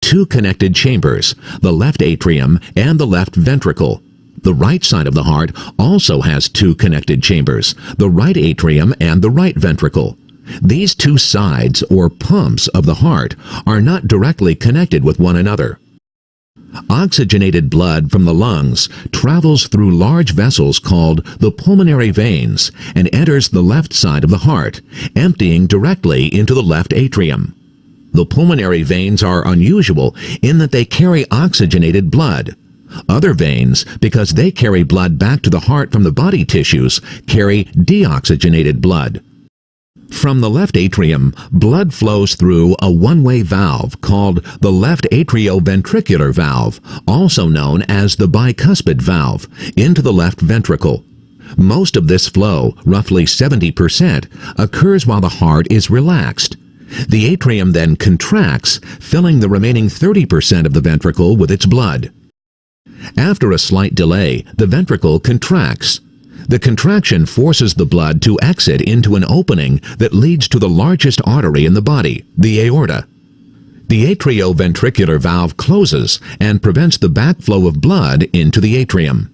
two connected chambers, the left atrium and the left ventricle. The right side of the heart also has two connected chambers, the right atrium and the right ventricle. These two sides, or pumps, of the heart are not directly connected with one another. Oxygenated blood from the lungs travels through large vessels called the pulmonary veins and enters the left side of the heart, emptying directly into the left atrium. The pulmonary veins are unusual in that they carry oxygenated blood. Other veins, because they carry blood back to the heart from the body tissues, carry deoxygenated blood. From the left atrium, blood flows through a one-way valve called the left atrioventricular valve, also known as the bicuspid valve, into the left ventricle. Most of this flow, roughly 70%, occurs while the heart is relaxed. The atrium then contracts, filling the remaining 30% of the ventricle with its blood. After a slight delay, the ventricle contracts. The contraction forces the blood to exit into an opening that leads to the largest artery in the body, the aorta. The atrioventricular valve closes and prevents the backflow of blood into the atrium.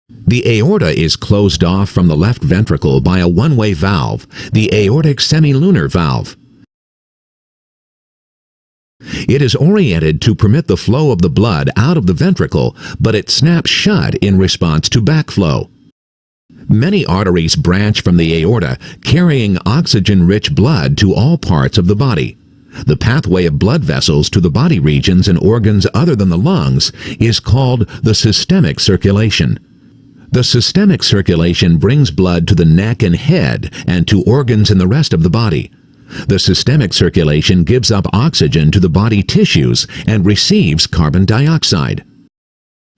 The aorta is closed off from the left ventricle by a one-way valve, the aortic semilunar valve. It is oriented to permit the flow of the blood out of the ventricle, but it snaps shut in response to backflow. Many arteries branch from the aorta, carrying oxygen-rich blood to all parts of the body. The pathway of blood vessels to the body regions and organs other than the lungs is called the systemic circulation. The systemic circulation brings blood to the neck and head and to organs in the rest of the body. The systemic circulation gives up oxygen to the body tissues and receives carbon dioxide.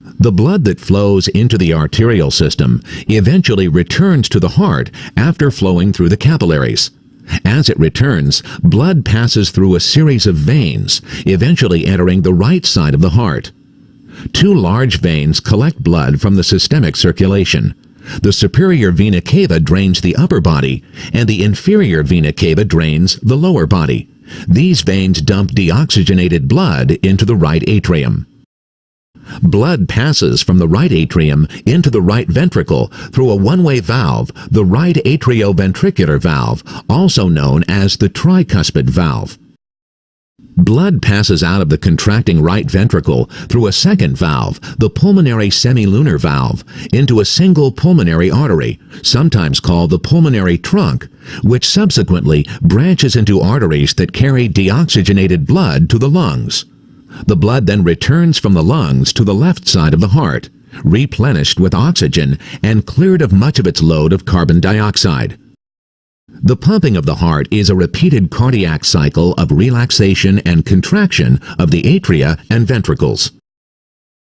The blood that flows into the arterial system eventually returns to the heart after flowing through the capillaries. As it returns, blood passes through a series of veins, eventually entering the right side of the heart. Two large veins collect blood from the systemic circulation. The superior vena cava drains the upper body, and the inferior vena cava drains the lower body. These veins dump deoxygenated blood into the right atrium. Blood passes from the right atrium into the right ventricle through a one-way valve, the right atrioventricular valve, also known as the tricuspid valve. Blood passes out of the contracting right ventricle through a second valve, the pulmonary semilunar valve, into a single pulmonary artery, sometimes called the pulmonary trunk, which subsequently branches into arteries that carry deoxygenated blood to the lungs. The blood then returns from the lungs to the left side of the heart, replenished with oxygen and cleared of much of its load of carbon dioxide. The pumping of the heart is a repeated cardiac cycle of relaxation and contraction of the atria and ventricles.